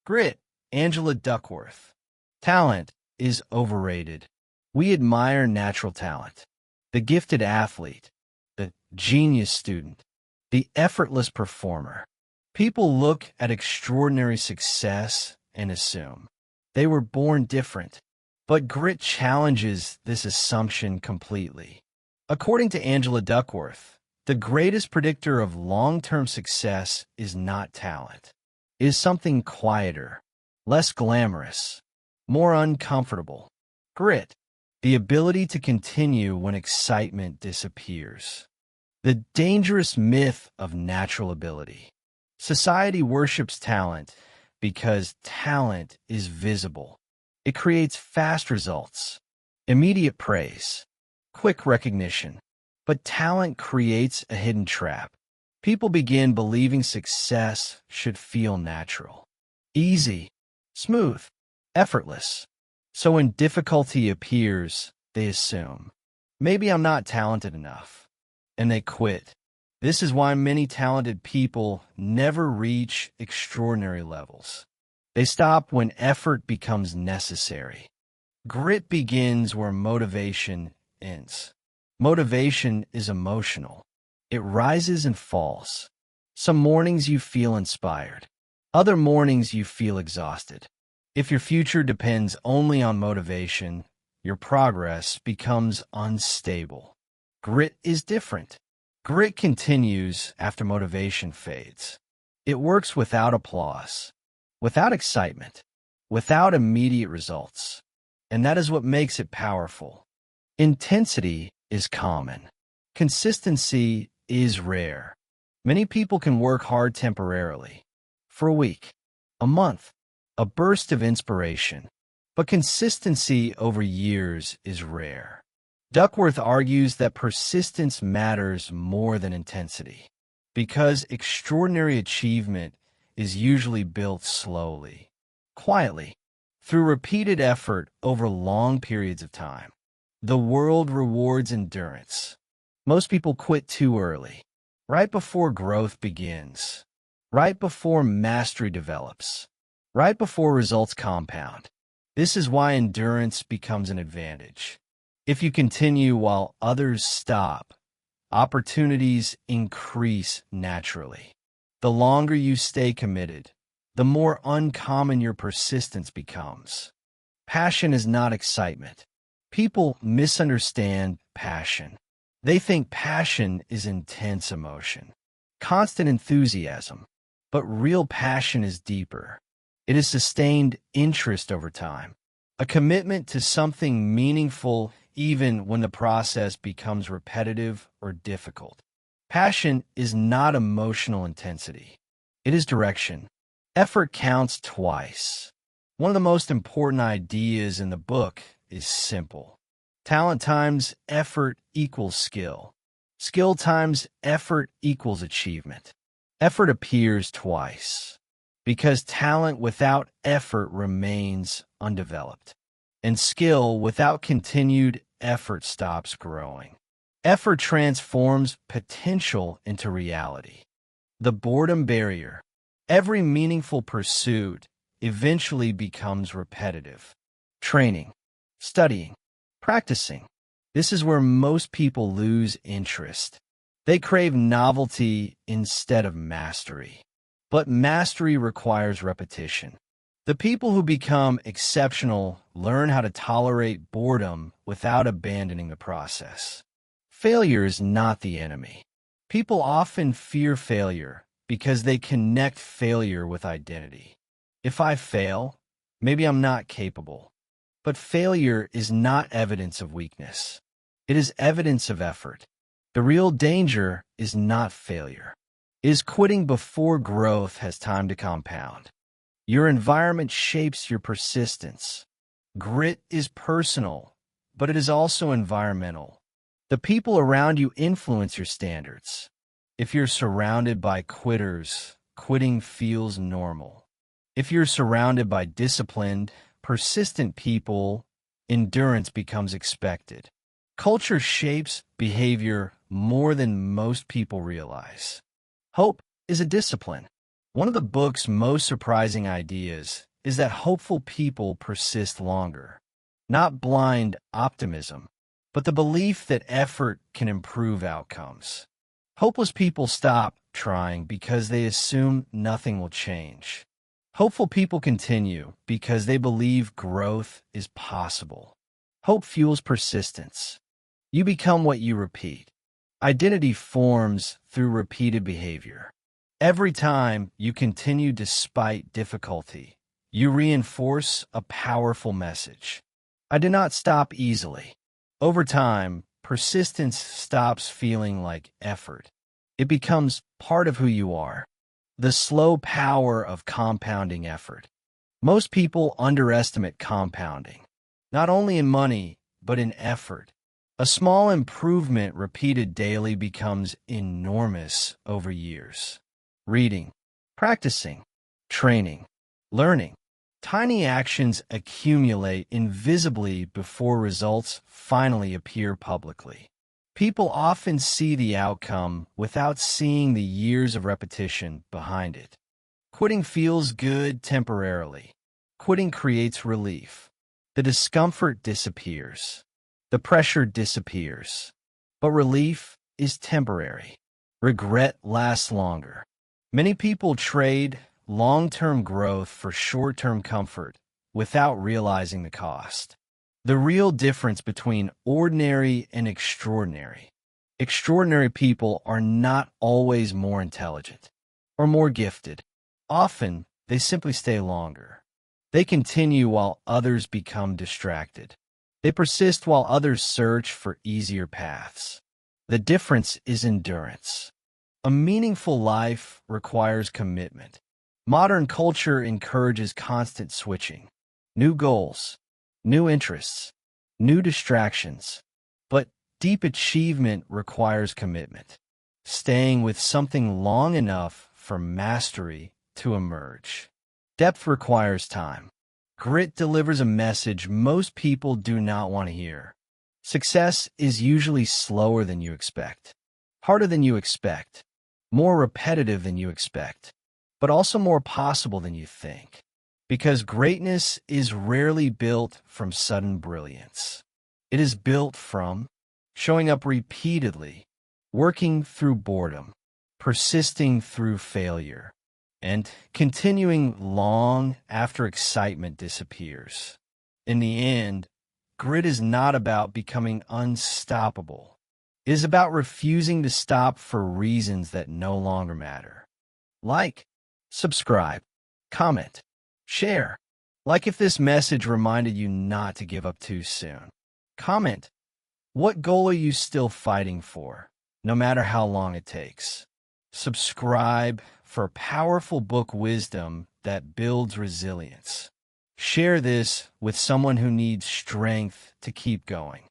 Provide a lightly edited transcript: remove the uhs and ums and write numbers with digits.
Grit, Angela Duckworth. Talent is overrated. We admire natural talent, the gifted athlete, the genius student, the effortless performer. People look at extraordinary success and assume they were born different. But grit challenges this assumption completely. According to Angela Duckworth, the greatest predictor of long-term success is not talent. It is something quieter, less glamorous, more uncomfortable. Grit, the ability to continue when excitement disappears. The dangerous myth of natural ability. Society worships talent because talent is visible. It creates fast results, immediate praise, quick recognition. But talent creates a hidden trap. People begin believing success should feel natural, easy, smooth, effortless. So when difficulty appears, they assume, maybe I'm not talented enough, and they quit. This is why many talented people never reach extraordinary levels. They stop when effort becomes necessary. Grit begins where motivation ends. Motivation is emotional. It rises and falls. Some mornings you feel inspired. Other mornings you feel exhausted. If your future depends only on motivation, your progress becomes unstable. Grit is different. Grit continues after motivation fades. It works without applause, without excitement, without immediate results. And that is what makes it powerful. Intensity is common. Consistency is rare. Many people can work hard temporarily, for a week, a month, a burst of inspiration. But consistency over years is rare. Duckworth argues that persistence matters more than intensity, because extraordinary achievement is usually built slowly, quietly, through repeated effort over long periods of time. The world rewards endurance. Most people quit too early, right before growth begins, right before mastery develops, right before results compound. This is why endurance becomes an advantage. If you continue while others stop, opportunities increase naturally. The longer you stay committed, the more uncommon your persistence becomes. Passion is not excitement. People misunderstand passion. They think passion is intense emotion, constant enthusiasm. But real passion is deeper. It is sustained interest over time, a commitment to something meaningful even when the process becomes repetitive or difficult. Passion is not emotional intensity. It is direction. Effort counts twice. One of the most important ideas in the book is simple. Talent times effort equals skill. Skill times effort equals achievement. Effort appears twice, because talent without effort remains undeveloped, and skill without continued effort stops growing. Effort transforms potential into reality. The boredom barrier. Every meaningful pursuit eventually becomes repetitive. Training, studying, practicing. This is where most people lose interest. They crave novelty instead of mastery. But mastery requires repetition. The people who become exceptional learn how to tolerate boredom without abandoning the process. Failure is not the enemy. People often fear failure because they connect failure with identity. If I fail, maybe I'm not capable. But failure is not evidence of weakness. It is evidence of effort. The real danger is not failure. It is quitting before growth has time to compound. Your environment shapes your persistence. Grit is personal, but it is also environmental. The people around you influence your standards. If you're surrounded by quitters, quitting feels normal. If you're surrounded by disciplined, persistent people, endurance becomes expected. Culture shapes behavior more than most people realize. Hope is a discipline. One of the book's most surprising ideas is that hopeful people persist longer. Not blind optimism, but the belief that effort can improve outcomes. Hopeless people stop trying because they assume nothing will change. Hopeful people continue because they believe growth is possible. Hope fuels persistence. You become what you repeat. Identity forms through repeated behavior. Every time you continue despite difficulty, you reinforce a powerful message. I did not stop easily. Over time, persistence stops feeling like effort. It becomes part of who you are. The slow power of compounding effort. Most people underestimate compounding, not only in money, but in effort. A small improvement repeated daily becomes enormous over years. Reading, practicing, training, learning. Tiny actions accumulate invisibly before results finally appear publicly. People often see the outcome without seeing the years of repetition behind it. Quitting feels good temporarily. Quitting creates relief. The discomfort disappears. The pressure disappears. But relief is temporary. Regret lasts longer. Many people trade long-term growth for short-term comfort without realizing the cost. The real difference between ordinary and extraordinary. Extraordinary people are not always more intelligent or more gifted. Often, they simply stay longer. They continue while others become distracted. They persist while others search for easier paths. The difference is endurance. A meaningful life requires commitment. Modern culture encourages constant switching, new goals, new interests, new distractions. But deep achievement requires commitment, staying with something long enough for mastery to emerge. Depth requires time. Grit delivers a message most people do not want to hear. Success is usually slower than you expect, harder than you expect, more repetitive than you expect, but also more possible than you think. Because greatness is rarely built from sudden brilliance. It is built from showing up repeatedly, working through boredom, persisting through failure, and continuing long after excitement disappears. In the end, grit is not about becoming unstoppable. It is about refusing to stop for reasons that no longer matter. Like, subscribe, comment, share. Like if this message reminded you not to give up too soon. Comment, what goal are you still fighting for, no matter how long it takes? Subscribe for powerful book wisdom that builds resilience. Share this with someone who needs strength to keep going.